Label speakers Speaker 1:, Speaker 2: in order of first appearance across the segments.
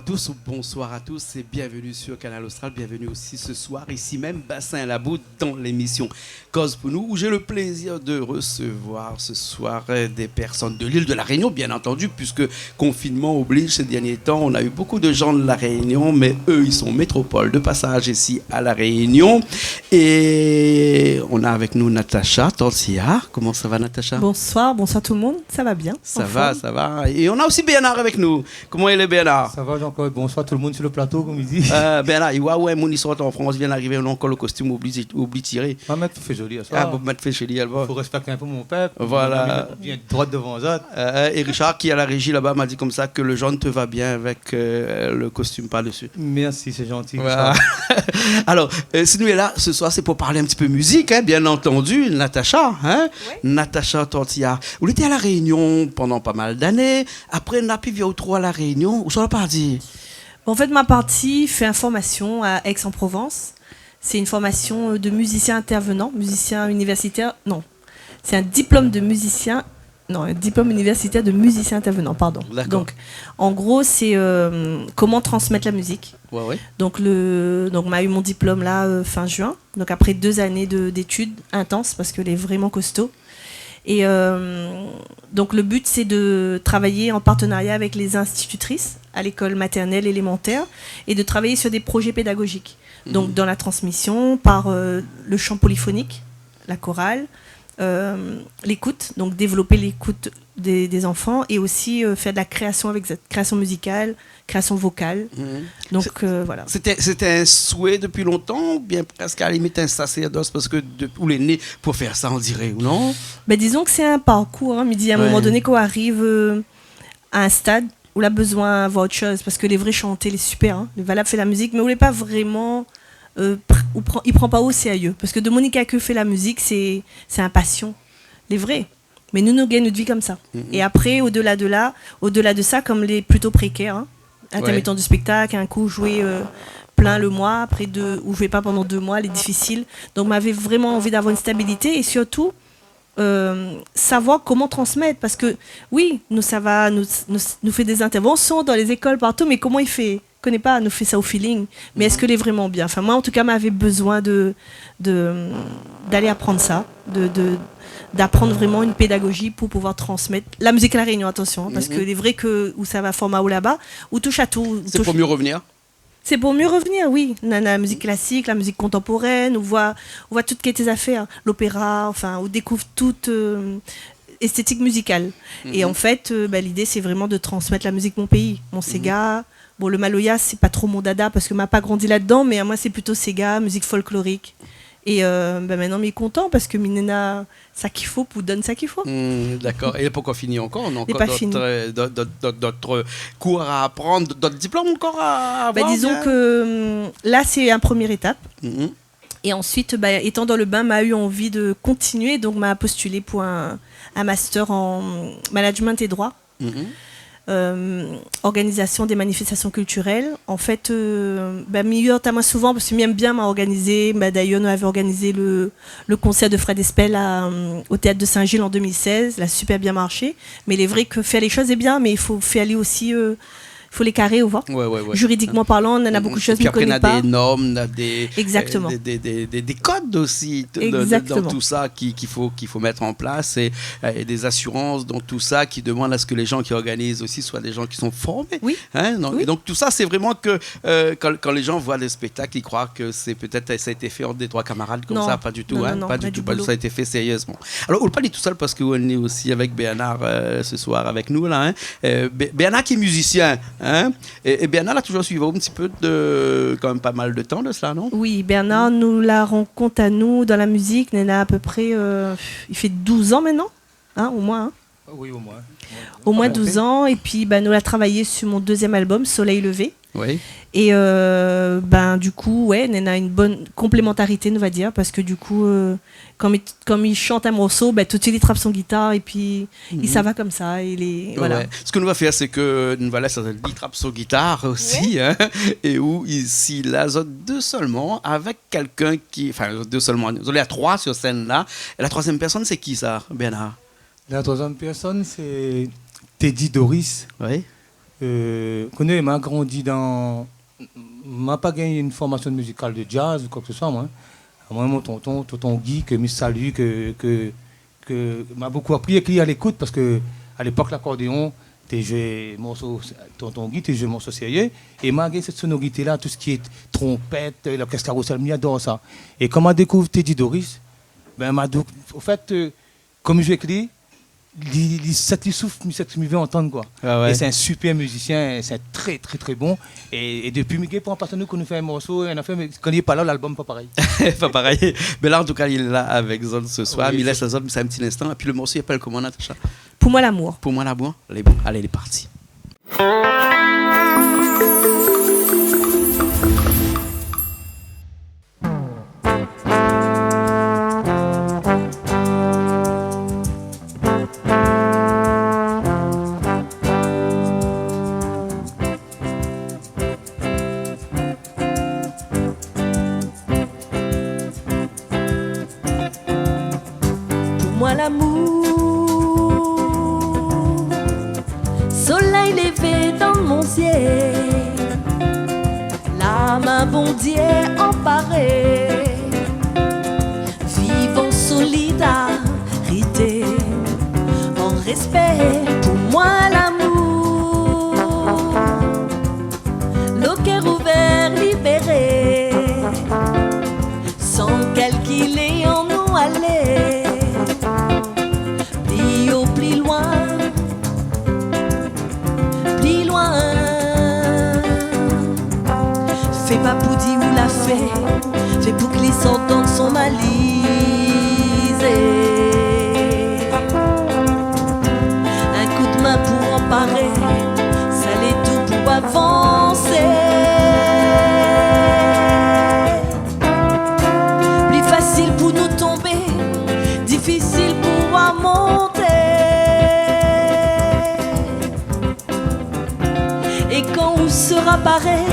Speaker 1: tous ou bonsoir à tous et bienvenue sur Canal Austral, bienvenue aussi ce soir, ici même, Bassin La Boue, dans l'émission Cause pour nous, où j'ai le plaisir de recevoir ce soir des personnes de l'île de la Réunion, bien entendu, puisque confinement oblige ces derniers temps, on a eu beaucoup de gens de la Réunion, mais eux, ils sont métropole de passage ici à la Réunion. Et on a avec nous Natacha Tortilla. Comment ça va, Natacha?
Speaker 2: Bonsoir, bonsoir tout le monde, ça va bien.
Speaker 1: Ça va, ça va. Et on a aussi Bernard avec nous. Comment il est, Bernard?
Speaker 3: Ça va, Jean-Claude. Bonsoir tout le monde sur le plateau, comme il dit.
Speaker 1: Bernard, ouais, mon histoire en France vient d'arriver, on a encore le costume oublie tiré.
Speaker 3: Ma mère fait joli à ça.
Speaker 1: Ah, bon, mettre fait joli,
Speaker 3: Il faut respecter un peu mon peuple.
Speaker 1: Voilà.
Speaker 3: Bien droite devant les autres.
Speaker 1: Et Richard, qui est à la régie là-bas, m'a dit comme ça que le jaune te va bien avec le costume par-dessus.
Speaker 3: Merci, c'est gentil.
Speaker 1: Voilà. Alors, si nous est là ce soir, c'est pour parler un petit peu musique, hein, bien entendu, Natacha. Hein?
Speaker 2: Ouais.
Speaker 1: Natacha Tortilla. Vous étiez à La Réunion pendant pas mal d'années. Après, on a pu vivre ou trois à La Réunion. Où sont la partie?
Speaker 2: En fait, ma partie fait une formation à Aix-en-Provence. C'est une formation de musicien intervenant, musicien universitaire. Non, c'est un diplôme de musicien. Non, un diplôme universitaire de musicien intervenant, pardon.
Speaker 1: D'accord.
Speaker 2: Donc, en gros, c'est comment transmettre la musique.
Speaker 1: Ouais.
Speaker 2: Donc, m'a eu mon diplôme là fin juin. Donc, après 2 années d'études intenses, parce qu'elle est vraiment costaud. Et donc, le but, c'est de travailler en partenariat avec les institutrices à l'école maternelle élémentaire et de travailler sur des projets pédagogiques. Donc, dans la transmission, par le chant polyphonique, la chorale, l'écoute, donc développer l'écoute des enfants et aussi faire de la création avec cette création musicale, création vocale. Donc voilà.
Speaker 1: C'était un souhait depuis longtemps, ou bien presque à la limite un sacerdoce, parce que où les nés pour faire ça, on dirait, ou non?
Speaker 2: Ben, disons que c'est un parcours, hein, Midi, à un moment donné qu'on arrive à un stade où on a besoin de voir autre chose, parce que les vrais chanter, les super, hein, les valables fait la musique, mais on n'est pas vraiment... il prend pas au sérieux, parce que de Monica que fait la musique, c'est un passion, les vrais. Mais nous gagnons notre vie comme ça. Et après, au-delà de ça, comme les plutôt précaires, hein, intermittents du spectacle, un coup jouer plein le mois, après ou jouer pas pendant 2 mois, les difficiles. Donc, m'avait vraiment envie d'avoir une stabilité et surtout savoir comment transmettre, parce que oui, nous fait des interventions dans les écoles partout, mais comment il fait? Connaît pas, nous fait ça au feeling, mais est-ce que l'est vraiment bien? Enfin, moi en tout cas, m'avais besoin d'aller apprendre ça, d'apprendre vraiment une pédagogie pour pouvoir transmettre la musique à la Réunion, attention, parce que c'est vrai que où ça va format ou là-bas, ou touche à tout.
Speaker 1: C'est pour mieux revenir.
Speaker 2: C'est pour mieux revenir, oui. La musique classique, la musique contemporaine, on voit toutes les affaires, l'opéra, enfin, on découvre toute esthétique musicale. Et en fait, l'idée, c'est vraiment de transmettre la musique de mon pays, mon Sega. Bon, le Maloya, c'est pas trop mon dada parce que m'a pas grandi là-dedans, mais moi, c'est plutôt Sega, musique folklorique. Et maintenant, il est content parce que Minena, ça qu'il faut pour donner ça qu'il faut.
Speaker 1: D'accord. Et pourquoi fini encore? On a encore
Speaker 2: pas fini.
Speaker 1: d'autres cours à apprendre, d'autres diplômes encore à avoir?
Speaker 2: Disons que là, c'est une première étape. Et ensuite, étant dans le bain, m'a eu envie de continuer, donc m'a postulé pour un master en management et droit. Organisation des manifestations culturelles. En fait, milieu notamment souvent, parce que m'aime bien m'a organisé. D'ailleurs, on avait organisé le concert de Fred Espel au théâtre de Saint-Gilles en 2016. Il a super bien marché. Mais il est vrai que faire les choses est bien, mais il faut faire aller aussi. Il faut les carrer, au voir.
Speaker 1: Ouais.
Speaker 2: Juridiquement parlant, on en a beaucoup de choses qu'on ne connaît pas.
Speaker 1: On a des normes, on a des,
Speaker 2: Exactement.
Speaker 1: Des codes aussi dans tout ça qu'il faut mettre en place et des assurances dans tout ça qui demandent à ce que les gens qui organisent aussi soient des gens qui sont formés.
Speaker 2: Oui.
Speaker 1: Hein, donc,
Speaker 2: oui.
Speaker 1: Et donc tout ça, c'est vraiment que quand les gens voient des spectacles, ils croient que c'est peut-être ça a été fait entre des 3 camarades comme ça, pas du tout.
Speaker 2: Non,
Speaker 1: pas du tout. Ça a été fait sérieusement. Alors, on ne parle pas tout seul parce qu'on est aussi avec Bernard ce soir avec nous. Là, hein. Bernard qui est musicien. Hein? Et Bernard a toujours suivi un petit peu quand même pas mal de temps de cela, non?
Speaker 2: Oui, Bernard nous la rencontre à nous dans la musique. Il a à peu près, il fait 12 ans maintenant, hein, au moins. Hein.
Speaker 3: Oui, au moins.
Speaker 2: Au moins 12 ans. Et puis, nous a travaillé sur mon 2e album, Soleil levé.
Speaker 1: Oui.
Speaker 2: Et du coup, ouais, on a une bonne complémentarité, on va dire, parce que du coup, comme il chante un morceau, tout de suite il trappe son guitare et puis ça va comme ça. Voilà.
Speaker 1: Ouais. Ce que nous va faire, c'est que nous va laisser il trappe son guitare aussi, hein, et où ici, là, deux seulement, avec quelqu'un enfin, deux seulement, il y a 3 sur scène là. Et la 3e personne, c'est qui ça, Bernard?
Speaker 3: La 3e personne, c'est Teddy Doris.
Speaker 1: Oui.
Speaker 3: connais, m'a grandi dans... M'a pas gagné une formation musicale de jazz ou quoi que ce soit, moi. Moi, mon tonton Guy, que me salue, que m'a beaucoup appris et qui est à l'écoute, parce que à l'époque, l'accordéon, t'es joué morceau, tonton Guy, t'es joué morceau sérieux, et m'a gagné cette sonorité-là, tout ce qui est trompette, l'orchestre carrousel, j'adore ça. Et quand m'a découvert Teddy Doris, ben, au fait, comme je écris, il souffle, il veut entendre quoi.
Speaker 1: Ah ouais.
Speaker 3: Et c'est un super musicien, c'est très très très bon. Et depuis Miguel pour un partenaire qu'on nous fait un morceau, on a fait, quand il n'est pas là, l'album pas pareil.
Speaker 1: Pas pareil. Mais là, en tout cas, il est là avec Zone ce soir.
Speaker 3: Oui,
Speaker 1: il laisse la Zone, c'est un petit instant. Et puis le morceau, il appelle comment, Natacha?
Speaker 2: Pour moi, l'amour.
Speaker 1: Pour moi, l'amour. Allez, bon, allez, il est parti.
Speaker 4: Moi l'amour, soleil levé dans mon ciel, la main bondier emparée, vivant solidarité, en respect. Pour moi l'amour, le cœur ouvert, libéré, sans calculer en nous aller. Plus loin, fais pas pour dire où la fais pour que les sortants sont malisés. Un coup de main pour emparer, ça l'est tout pour avancer. Plus facile pour nous tomber, difficile pour monter. Et quand on sera pareil,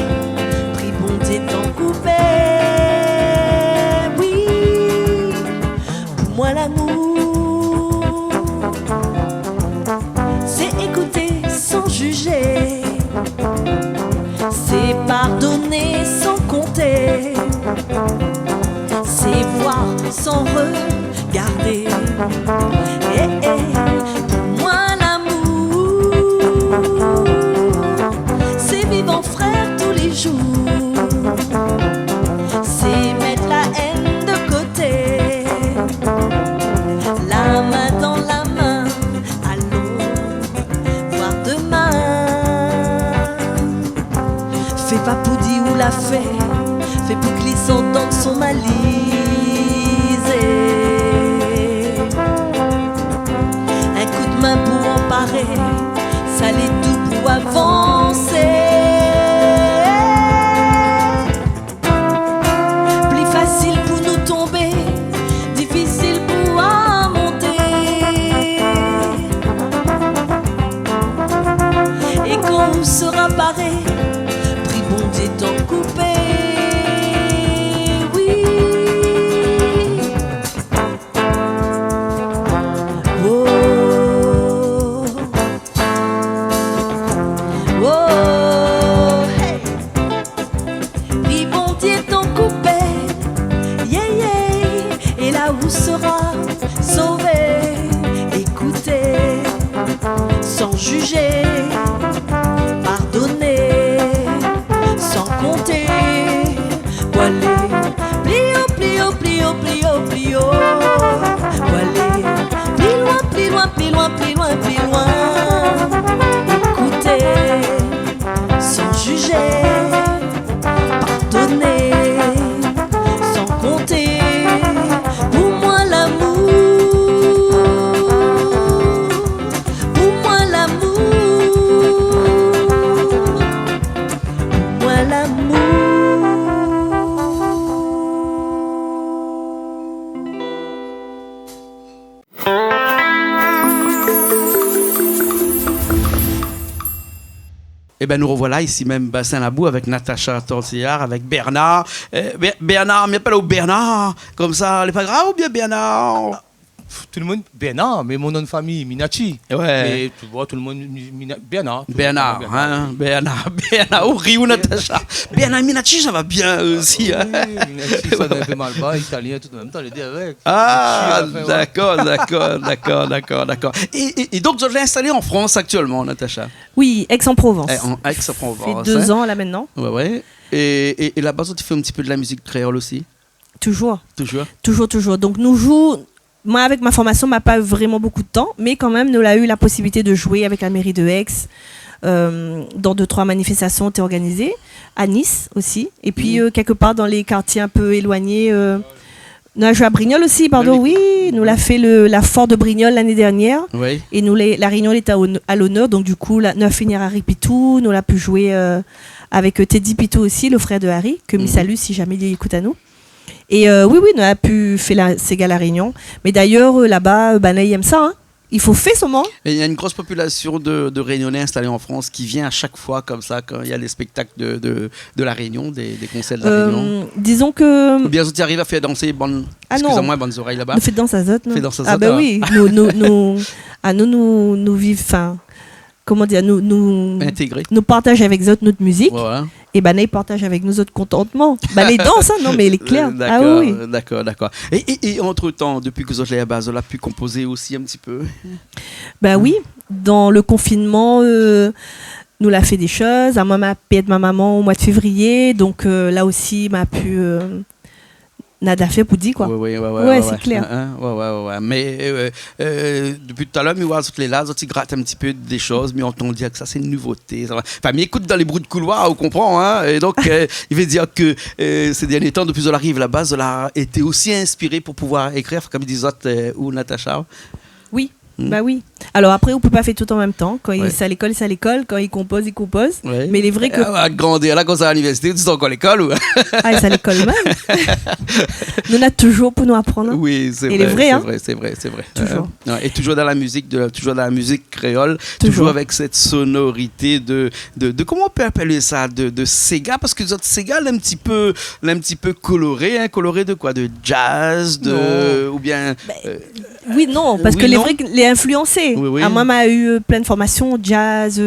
Speaker 4: pris bon Dieu t'en couper. Oui, pour moi l'amour, c'est écouter sans juger, c'est pardonner sans compter, c'est voir sans regarder. Pour moi l'amour, c'est vivre en frère tous les jours, c'est mettre la haine de côté, la main dans la main, allons voir demain. Fais pas pour dire où la fais pour que les ententes sont malisées. Pour emparer, ça l'est tout pour avancer. Plus facile pour nous tomber, difficile pour monter. Et quand on sera paré, pris bon Dieu t'en couper. Sera sauvé, écouter, sans juger, pardonner, sans compter, voiler, plio, plio, plio, plio, plio, voiler, plus loin, plus loin, plus loin, plus loin, plus loin, écouter, sans juger, pardonner, sans compter.
Speaker 1: Eh ben nous revoilà ici même Bassin Labou avec Natacha Tortillard, avec Bernard. Bernard, mais pas là où Bernard, comme ça, elle est pas grave ou bien Bernard?
Speaker 3: tout le monde, Bernard, mais mon nom de famille, Minachi.
Speaker 1: Ouais.
Speaker 3: Mais tu vois, tout le monde, Bernard.
Speaker 1: Bernard, hein, Bernard, oh, Rio, Natacha. Bernard Minachi, ça va bien aussi. Hein.
Speaker 3: Oui, Minachi, ça donne un peu mal bas, italien, tout en même temps, les deux avec.
Speaker 1: Ah,
Speaker 3: Minachi,
Speaker 1: d'accord. Et donc, je l'ai installé en France actuellement, Natacha.
Speaker 2: Oui, Aix-en-Provence.
Speaker 1: En
Speaker 2: Ça
Speaker 1: Aix-en-Provence.
Speaker 2: fait 2
Speaker 1: hein.
Speaker 2: ans là maintenant.
Speaker 1: Ouais. Et là-bas, tu fais un petit peu de la musique créole aussi?
Speaker 2: Toujours.
Speaker 1: Toujours.
Speaker 2: Donc nous jouons. Moi, avec ma formation, m'a pas vraiment beaucoup de temps, mais quand même, nous avons eu la possibilité de jouer avec la mairie de Aix dans 2-3 manifestations qui étaient organisées, à Nice aussi, et puis quelque part dans les quartiers un peu éloignés. Nous avons joué à Brignoles aussi, pardon, oui. Nous l'avons fait la Fort de Brignoles l'année dernière,
Speaker 1: Oui.
Speaker 2: et nous la réunion était à l'honneur, donc du coup, nous avons fini à Harry Pitou, nous l'avons pu jouer avec Teddy Pitou aussi, le frère de Harry, que me salue si jamais il écoute à nous. Et oui, on a pu faire Sega La Réunion. Mais d'ailleurs, là-bas, ils aiment ça. Hein. Il faut faire seulement.
Speaker 1: Et il y a une grosse population de Réunionnais installés en France qui vient à chaque fois comme ça quand il y a les spectacles de la Réunion, des concerts de la Réunion.
Speaker 2: Disons que...
Speaker 1: Ou bien tu arrives à faire danser bonnes oreilles là-bas.
Speaker 2: Nous fait danse à Zot.
Speaker 1: Fait danse à
Speaker 2: Ah
Speaker 1: Zot,
Speaker 2: ben oui, nous vivons... Enfin, comment dire, nous
Speaker 1: intégrés.
Speaker 2: Nous partageons avec Zot notre musique.
Speaker 1: Voilà.
Speaker 2: Et ils partagent avec nous autres contentement. Les dansent, hein, non mais il est clair.
Speaker 1: D'accord,
Speaker 2: oui.
Speaker 1: d'accord. Et entre-temps, depuis que Zot est à base, on a pu composer aussi un petit peu.
Speaker 2: Oui, dans le confinement, nous l'a fait des choses. Moi, m'a payé de ma maman au mois de février, donc là aussi, m'a pu nada fait pour dire quoi.
Speaker 1: Ouais,
Speaker 2: c'est clair.
Speaker 1: Ouais. Mais depuis tout à l'heure, toutes les là, ils grattent un petit peu des choses, mais on t'en dit que ça c'est une nouveauté. Enfin, mais écoute dans les bruits de couloir, on comprend, hein. Et donc, il veut dire que ces derniers temps, depuis qu'on arrive là-bas, on a été aussi inspiré pour pouvoir écrire, comme disent ou Natacha.
Speaker 2: Oui. Oui. Alors après, on peut pas faire tout en même temps. Quand c'est à l'école, c'est à l'école. Quand il compose, il compose.
Speaker 1: Ouais.
Speaker 2: Mais il est vrai que...
Speaker 1: grandir là, quand c'est à l'université, tu es encore à l'école ou...
Speaker 2: c'est à l'école même. Nous, on a toujours pour nous apprendre.
Speaker 1: Oui, c'est vrai.
Speaker 2: Toujours.
Speaker 1: Et toujours dans la musique, toujours dans la musique créole, toujours avec cette sonorité de comment on peut appeler ça, de Sega, parce que notre Sega l'a un petit peu coloré, hein, coloré de quoi, de jazz, ou bien...
Speaker 2: Oui, non, parce que les vrais les influencés.
Speaker 1: Oui.
Speaker 2: Moi, m'a eu plein de formations, jazz,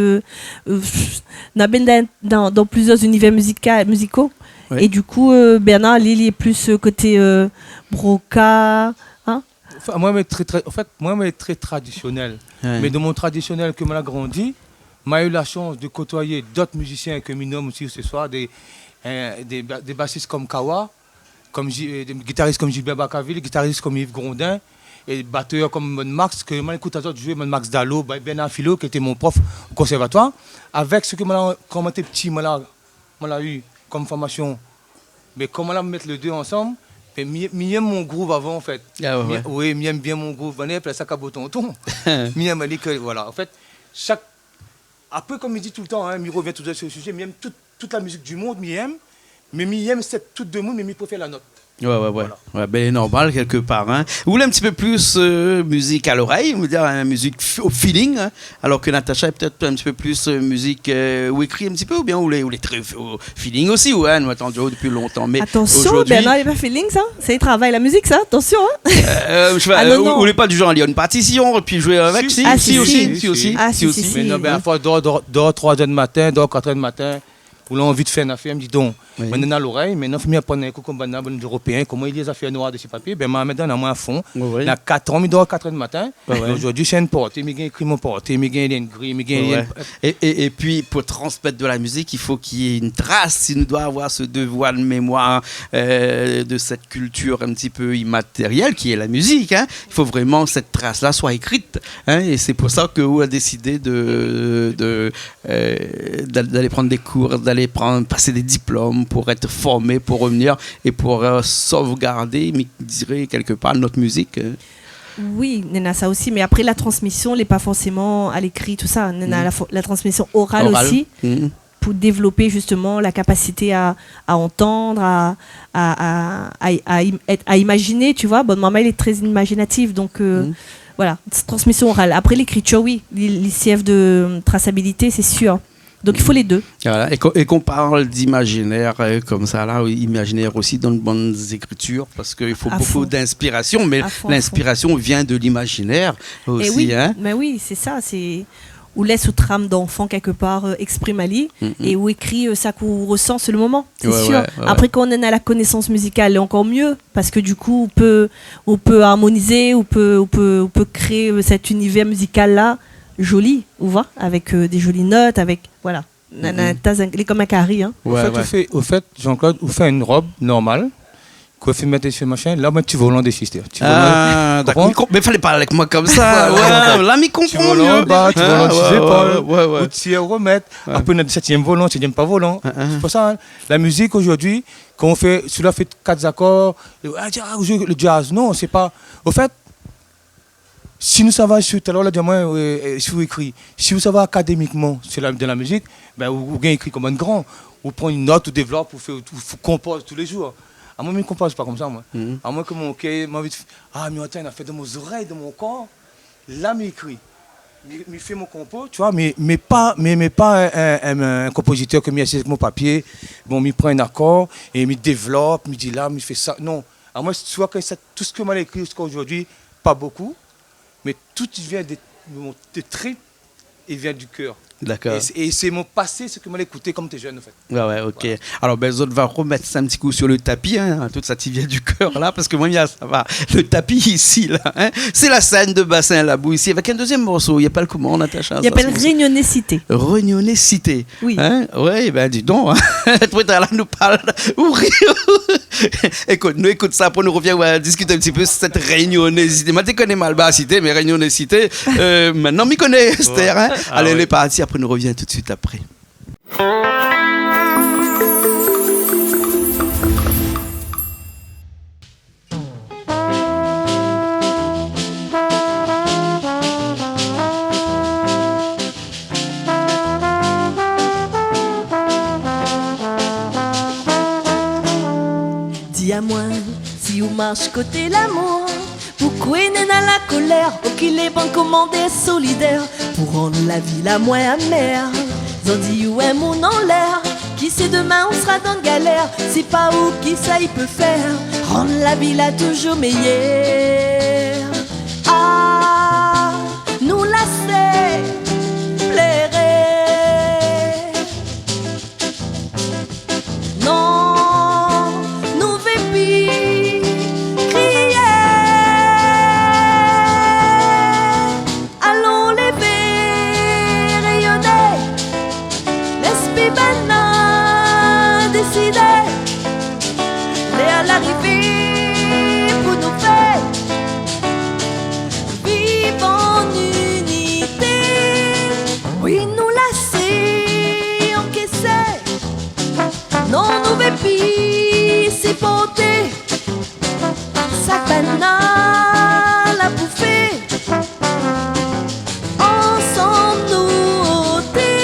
Speaker 2: dans plusieurs univers musicaux. Oui. Et du coup, Bernard, il est plus côté broca. Hein?
Speaker 3: Enfin, moi, je suis très traditionnel. Ouais. Mais dans mon traditionnel que m'a grandi, j'ai eu la chance de côtoyer d'autres musiciens que je nomme aussi ce soir, des bassistes comme Kawa, des guitaristes comme Gilbert Bacaville, des guitaristes comme Yves Grondin, et batteurs comme Mon Max, que j'ai écouté jouer, Mon Max Dallo, Bernard Philo, qui était mon prof au conservatoire, avec ce que quand j'étais petit, j'ai eu comme formation. Mais comment là mettre les deux ensemble, j'aime mon groove avant en fait. Oui, j'aime bien mon groove. Après ça, cabotonton. J'aime que voilà. En fait, après, comme il dit tout le temps, il revient toujours sur ce sujet, j'aime toute la musique du monde, mais j'aime cette toute de monde, mais je préfère la note.
Speaker 1: Voilà. Ben normal quelque part. Hein. Vous voulez un petit peu plus musique à l'oreille, vous dire musique au feeling, hein, alors que Natacha est peut-être un petit peu plus musique ou écrit un petit peu, ou bien ou les très au feeling aussi, ouais, nous attendons depuis longtemps. Mais
Speaker 2: attention, Bernard, il n'est pas feeling ça, c'est travail la musique ça, attention. Hein.
Speaker 1: Vous voulez pas du genre lire une partition et puis jouer avec, si aussi.
Speaker 3: Mais non, ben à fois dors 3h du matin, dors 4h du matin. Ou l'on a envie de faire une affaire, me dit donc, maintenant à l'oreille, maintenant il faut apprendre un coup comme les Européens, comment ils les affaires noires de ces papiers, ben maintenant on a à fond. Il y a 4 ans, il dort 4h du matin. Aujourd'hui, c'est une porte, il y a écrit mon porte, il y a une grille, il y a
Speaker 1: et puis pour transmettre de la musique, il faut qu'il y ait une trace, il doit avoir ce devoir de mémoire de cette culture un petit peu immatérielle qui est la musique. Hein. Il faut vraiment que cette trace-là soit écrite. Hein, et c'est pour ça que vous a décidé d'aller prendre des cours, d'aller passer des diplômes pour être formé, pour revenir et pour sauvegarder, mais dirais quelque part notre musique.
Speaker 2: Oui, Nena, ça aussi, mais après la transmission n'est pas forcément à l'écrit, tout ça. Nena, la transmission orale aussi, pour développer justement la capacité à entendre, à imaginer, tu vois. Bon, maman, elle est très imaginative, donc voilà, transmission orale. Après l'écriture, oui, l'ICF de traçabilité, c'est sûr. Donc il faut les deux.
Speaker 1: Voilà. Et qu'on parle d'imaginaire comme ça, là, oui, imaginaire aussi dans de bonnes écritures, parce qu'il faut
Speaker 2: À
Speaker 1: beaucoup
Speaker 2: fond.
Speaker 1: d'inspiration, mais
Speaker 2: À fond,
Speaker 1: l'inspiration vient de l'imaginaire aussi.
Speaker 2: Et oui,
Speaker 1: Hein.
Speaker 2: mais oui, c'est ça. C'est où laisse autre âme d'enfant quelque part exprime Ali et où écrit ça qu'on ressent sur le moment, c'est
Speaker 1: Ouais,
Speaker 2: sûr.
Speaker 1: ouais, ouais.
Speaker 2: Après quand on en a la connaissance musicale, encore mieux parce que du coup on peut harmoniser, on peut créer cet univers musical là joli, on voit, avec des jolies notes, avec voilà. Il est comme un carré, hein.
Speaker 1: Ouais, ouais.
Speaker 3: Au fait, Jean-Claude, vous faites une robe normale, que vous mettez sur machin, là, un petit volant dessus.
Speaker 1: Ah, d'accord. Mais fallait parler avec moi comme ça. Ouais, là, m'y
Speaker 3: Petit
Speaker 1: comprend
Speaker 3: volant
Speaker 1: mieux.
Speaker 3: en bas, petit volant sur les épaules,
Speaker 1: ouais.
Speaker 3: ou tu remettre. Après, on a le 7e volant, 7e pas volant. C'est pour ça, hein. La musique aujourd'hui, quand on fait, celui-là fait 4 accords, vous jouez le jazz. Non, c'est pas. Au fait, si nous savons sur tout à l'heure, là, diamant, si vous écrivez, si vous savez académiquement de la musique, ben, vous gagnez écrit comme un grand. Vous prenez une note, vous développez, vous composez tous les jours. À moi, je ne compose pas comme ça, moi. À moi, que mon cœur m'a envie de faire. Ah, mais attends, il a fait de mes oreilles, de mon corps. Là, m'écrit. Je fais mon compo, tu vois, mais pas un compositeur qui m'y assis avec mon papier. Bon, m'y prend un accord et m'y développe, m'y dit là, m'y fait ça. Non. À moi, tu vois que tout ce que m'a écrit jusqu'à aujourd'hui, pas beaucoup, mais tout vient de tripes et vient du cœur.
Speaker 1: D'accord.
Speaker 3: Et c'est mon passé, ce que m'a écouté comme tu es jeune, en fait.
Speaker 1: Ouais, ok. Voilà. Alors, ben, autres va remettre ça un petit coup sur le tapis, hein, tout ça qui vient du cœur, là, parce que moi, ça va. Le tapis ici, là, hein, c'est la scène de Bassin-Labou, ici, avec un deuxième morceau. Il n'y a pas le comment, Natacha.
Speaker 2: Il s'appelle Réunionnécité.
Speaker 1: Réunionnécité.
Speaker 2: Oui.
Speaker 1: Hein? Oui, ben, dis donc, hein. Là, nous parle. Écoute ça, après, nous revient discuter un petit peu de cette réunionnécité. Moi, tu connais mal cité, mais réunionnécité, maintenant, m'y connais, Esther. Hein? Allez, elle est partie. Après, nous revient tout de suite après.
Speaker 4: Dis à moi si vous marche côté l'amour. Pourquoi n'est dans la colère? Ou qu'il est bon commandé solidaire pour rendre la vie la moins amère. Ils ont dit ou un monde en l'air. Qui sait demain on sera dans galère. C'est pas où qui ça il peut faire. Rendre la vie là toujours meilleure. Ah, nous la c'est plairait. Non, nous vépi crier. Allons lever, rayonner. L'esprit banal décidé. Les à l'arrivée pour nous faire vivre en unité. Oui, nous lasser, encaisser. Non, nous vépi, c'est porter. Sac banal à bouffer. Ensemble nous ôter.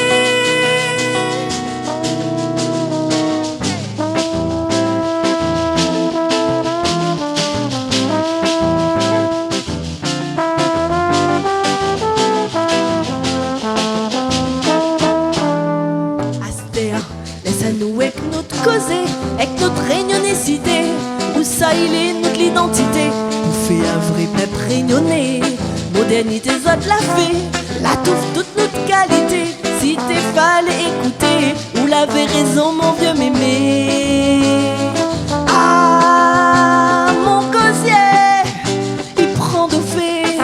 Speaker 4: Aster, laisse-nous avec notre causée, avec notre réunionnécité. Où ça il est notre l'identité. Pour faire un vrai peuple réunionnais. Modernité ça de la fait, la touffe toute notre qualité. Si t'es fallait écouter, ou l'avait raison mon vieux mémé. Ah, mon cosier, il prend de fait.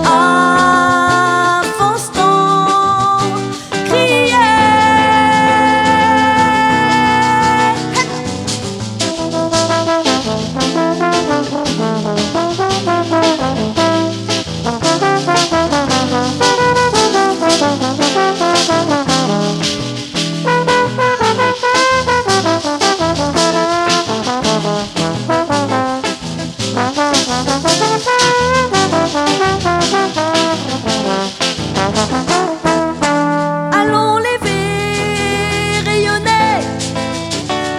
Speaker 4: Ah, Fonston, crier. Allons lever, rayonner.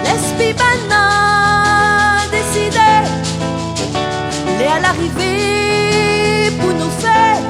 Speaker 4: L'esprit banal décidé. Les à l'arrivée pour nous faire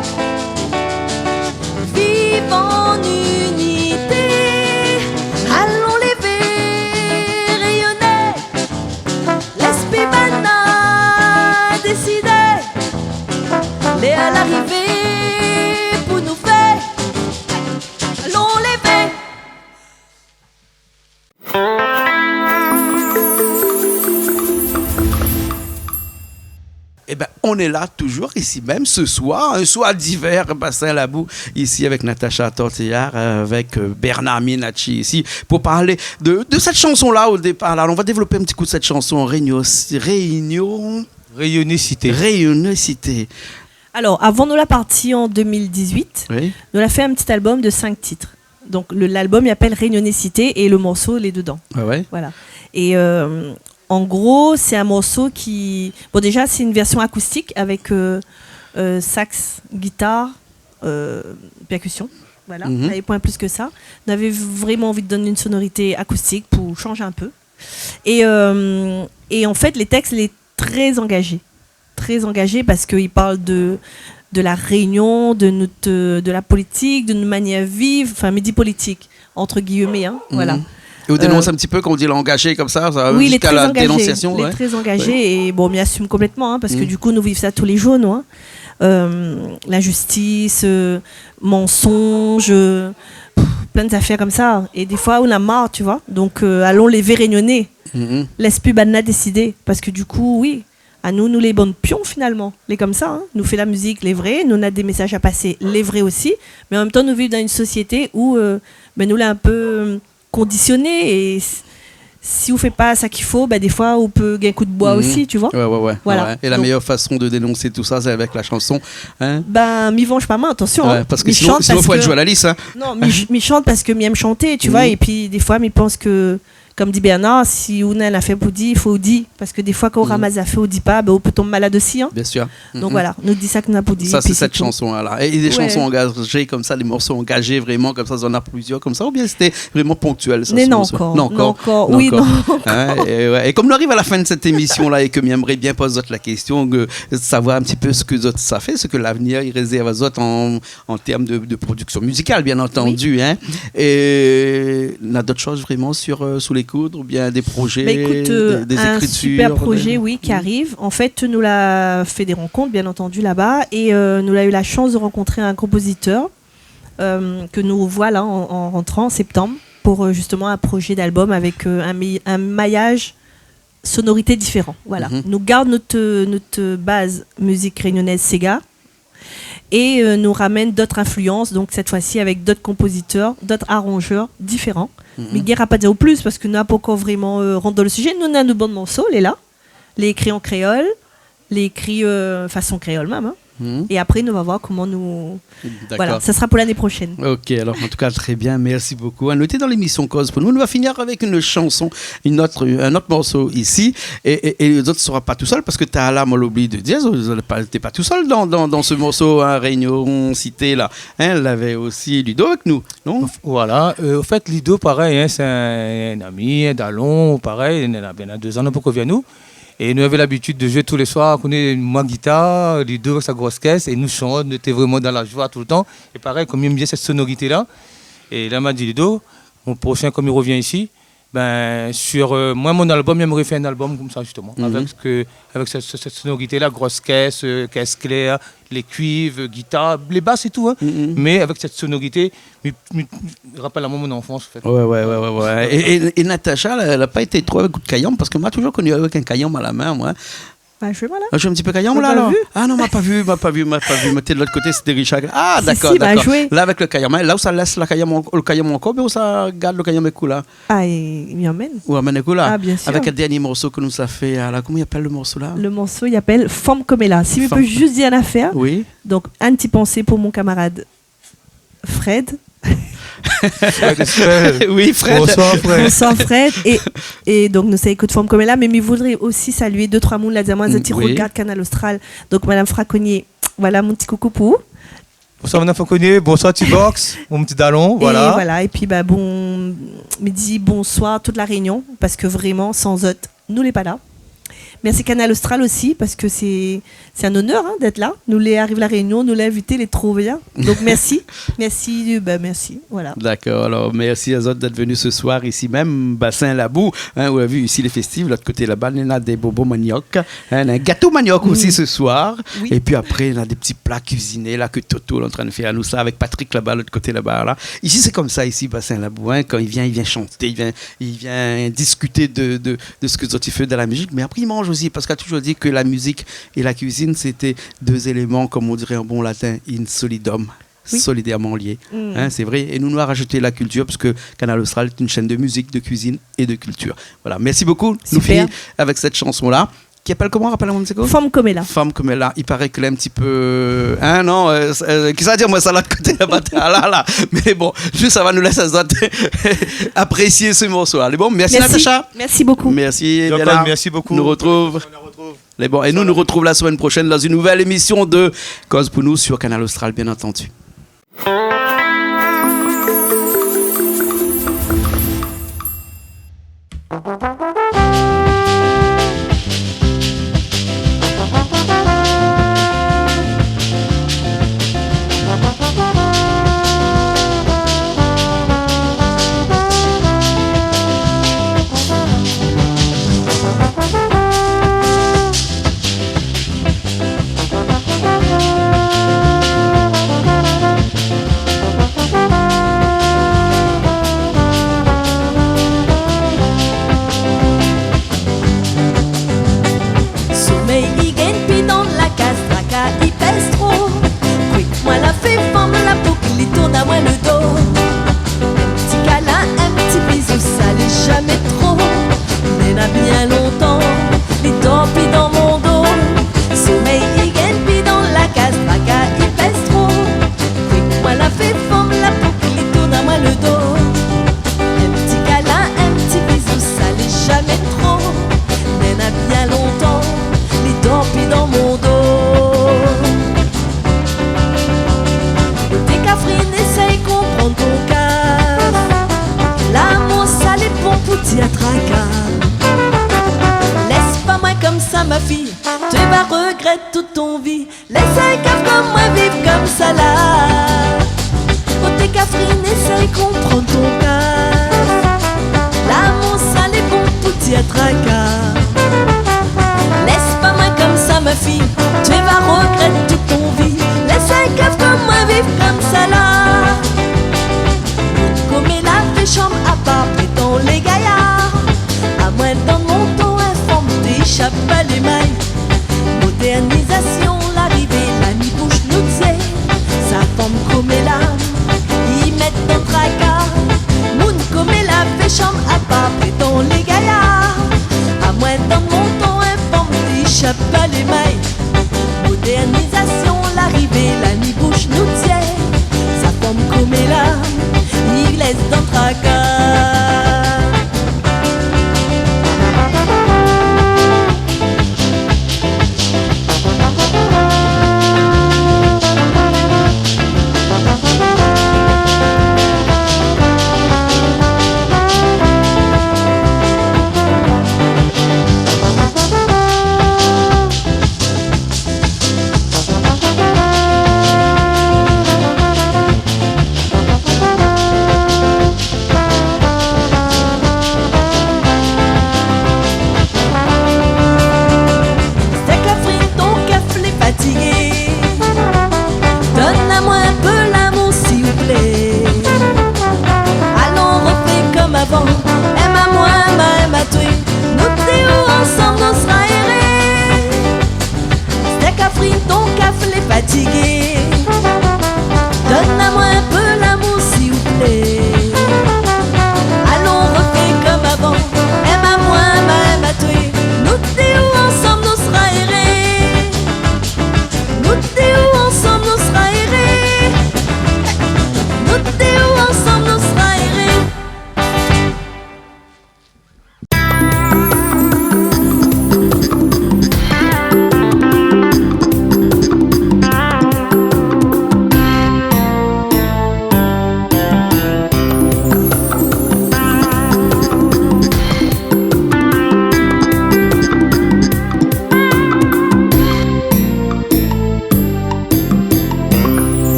Speaker 1: on est là toujours ici même ce soir, un soir d'hiver, Bassin Labou, ici avec Natacha Tortillard, avec Bernard Minacci ici, pour parler de cette chanson-là au départ. Là, on va développer un petit coup de cette chanson, Réunicité.
Speaker 2: Alors, avant nous la partie en 2018,
Speaker 1: Oui.
Speaker 2: nous a fait un petit album de 5 titres. Donc, l'album il s'appelle Réunionicité et le morceau, les dedans.
Speaker 1: Ah ouais.
Speaker 2: Voilà. Et en gros, c'est un morceau qui... Bon, déjà, c'est une version acoustique avec sax, guitare, percussion. Voilà, on n'avait point plus que ça. On avait vraiment envie de donner une sonorité acoustique pour changer un peu. Et en fait, les textes, il est très engagé. Très engagé parce qu'il parle de la Réunion, de la politique, d'une manière vive, enfin, midi politique, entre guillemets. Hein, voilà.
Speaker 1: Et vous dénoncez un petit peu, quand on dit l'engagé comme ça
Speaker 2: oui,
Speaker 1: jusqu'à la dénonciation.
Speaker 2: Il est très engagé et bon, on m'y assume complètement parce que du coup, nous vivons ça tous les jours, nous. L'injustice, mensonges, plein d'affaires comme ça. Et des fois, on a marre, tu vois. Donc, allons les réunionner. Laisse plus Banna décider. Parce que du coup, oui, à nous les bonnes pions finalement. Les comme ça, hein. Nous fait la musique, les vrais. Nous, on a des messages à passer, les vrais aussi. Mais en même temps, nous vivons dans une société où nous l'avons un peu conditionné. Et si on ne fait pas ça qu'il faut, des fois, on peut gagner un coup de bois aussi, tu vois.
Speaker 1: Ouais.
Speaker 2: Voilà.
Speaker 1: Ouais. Et la meilleure façon de dénoncer tout ça, c'est avec la chanson. Hein,
Speaker 2: m'y venge pas mal, attention.
Speaker 1: ouais, parce que sinon, il faut être joué à la liste. Hein.
Speaker 2: Non, m'y chante parce que m'y aime chanter, tu vois. Et puis, des fois, m'y pense que, comme dit Bernard, si on a fait pour dire, il faut dire. Parce que des fois, quand on ramasse à fait, on dit pas, on peut tomber malade aussi. Hein.
Speaker 1: Bien sûr.
Speaker 2: Donc voilà, nous dit ça qu'on a pour dire.
Speaker 1: Ça, c'est cette chanson-là. Et des chansons engagées comme ça, des morceaux engagés vraiment comme ça, on en a plusieurs comme ça, ou bien c'était vraiment ponctuel ça,
Speaker 2: non, encore. Oui, non.
Speaker 1: Hein, et comme on arrive à la fin de cette émission-là et que j'aimerais bien poser la question, de savoir un petit peu ce que ça fait, ce que l'avenir il réserve à autres en termes de production musicale, bien entendu. Oui. Hein. Et on a d'autres choses vraiment sous les coudres, ou bien des projets,
Speaker 2: écoute,
Speaker 1: des écritures.
Speaker 2: Un super projet, qui arrive. En fait, nous l'a fait des rencontres, bien entendu, là-bas, et nous l'a eu la chance de rencontrer un compositeur que nous voilà en rentrant en septembre pour justement un projet d'album avec un maillage sonorité différent. Voilà. Nous garde notre base musique réunionnaise Sega et nous ramène d'autres influences, donc cette fois-ci avec d'autres compositeurs, d'autres arrangeurs différents. Mais guerre à pas dire au plus parce que nous n'avons pas encore vraiment rentré dans le sujet. Nous, on a de bons morceaux, les là, les écrits en créole, les écrits façon créole même. Hein. Et après, nous allons voir comment nous... Voilà, ça sera pour l'année prochaine.
Speaker 1: Ok, alors en tout cas, très bien, merci beaucoup. À noter dans l'émission Cause pour nous, on va finir avec une chanson, un autre morceau ici. Et les autres ne seront pas tout seuls parce que tu as là, on l'oublie de dire, tu n'es pas tout seul dans ce morceau, hein, Réunion Cité là. Hein, elle avait aussi Ludo avec nous, non?
Speaker 3: Voilà, au fait, Ludo, pareil, hein, c'est un ami, un Dallon, pareil, il y a 2 ans pour qu'on vienne nous. Et nous avions l'habitude de jouer tous les soirs, on est moi guitare, les deux avec sa grosse caisse, et nous chantons, on était vraiment dans la joie tout le temps. Et pareil, comme il aime bien cette sonorité-là, et là, m'a dit Ludo, mon prochain, comme il revient ici, sur moi, mon album, j'aimerais faire un album comme ça, justement, avec cette sonorité-là, grosse caisse, caisse claire, les cuivres, guitare, les basses et tout, hein, mais avec cette sonorité, rappelle à moi mon enfance, en fait.
Speaker 1: Ouais. Et Natacha, elle n'a pas été trop avec un coup de caillon, parce que moi, toujours connu avec un caillon à la main, moi.
Speaker 2: Je suis là.
Speaker 1: Je suis un petit peu caillon là alors. Ah non, m'a pas vu. Mais t'es de l'autre côté, c'était Richard. Ah d'accord. Là avec le caillon, là où ça laisse le caillon encore, mais où ça garde le caillon avec là.
Speaker 2: Ah, il m'y emmène.
Speaker 1: Ou amène là.
Speaker 2: Ah bien sûr.
Speaker 1: Avec un dernier morceau que nous a fait. Là, comment il appelle le morceau là?
Speaker 2: Le morceau, il s'appelle Forme comme elle a. Si je peux juste dire une affaire.
Speaker 1: Oui.
Speaker 2: Donc un petit pensée pour mon camarade Fred.
Speaker 1: Oui, Fred.
Speaker 3: Bonsoir
Speaker 2: Fred. Et donc nous savons que de forme comme elle là, mais je voudrais aussi saluer 2-3 mouns la diamant de regarde Canal Austral. Donc Madame Fraconnier, voilà mon petit coucou pour vous.
Speaker 3: Bonsoir Madame Fraconnier, bonsoir T-Box, mon petit Dallon, voilà.
Speaker 2: Et voilà, et puis bon midi, bonsoir toute la Réunion, parce que vraiment sans eux, nous n'est pas là. Merci Canal Austral aussi, parce que c'est un honneur d'être là. Nous les arrive la Réunion, nous les invités, les trop bien. Donc merci, merci, voilà.
Speaker 1: D'accord, alors merci à autres d'être venus ce soir ici même, Bassin Labou. Hein, on a vu ici les festives, l'autre côté là-bas, on a des bobos manioc, un gâteau manioc aussi ce soir. Oui. Et puis après, on a des petits plats cuisinés là que Toto est en train de faire à nous ça avec Patrick là-bas, l'autre côté là-bas. Là. Ici c'est comme ça, ici Bassin Labou. Quand il vient chanter, il vient discuter de ce que les autres font dans la musique, mais après il mange mélange aussi, parce qu'elle a toujours dit que la musique et la cuisine, c'était deux éléments, comme on dirait en bon latin, in solidum.
Speaker 2: Oui.
Speaker 1: Solidairement liés. Hein, c'est vrai. Et nous, nous a rajouté la culture, parce que Canal Austral est une chaîne de musique, de cuisine et de culture. Voilà. Merci beaucoup. Nous
Speaker 2: Super.
Speaker 1: finissons avec cette chanson-là. Qui appelle comment? Rappelle-moi, c'est quoi?
Speaker 2: Femme comme elle a.
Speaker 1: Femme comme elle a. Il paraît qu'elle est un petit peu. Hein, non? Qui ça dire, moi, ça là de côté là. Mais bon, juste ça va nous laisser apprécier ce morceau. Allez, bon, merci Natacha.
Speaker 2: Merci beaucoup.
Speaker 1: Merci.
Speaker 3: Jacob,
Speaker 1: Léna.
Speaker 3: merci beaucoup.
Speaker 1: Nous retrouve. Les bons. Et nous retrouvons la semaine prochaine dans une nouvelle émission de Cause pour nous sur Canal Austral, bien entendu.
Speaker 4: Laisse pas moi comme ça ma fille, tu vas regretter toute ton vie. Laisse un caf comme moi vivre comme ça là. Côté Catherine, essaye comprendre ton cas. L'amour ça les bon petit tracas. Laisse pas moi comme ça ma fille, tu vas regretter toute ton vie. Laisse un caf comme moi vivre comme ça là. Comme elle a fait chambre à part, prétend les gaillards. À moins dans mon temps informe t'échapper.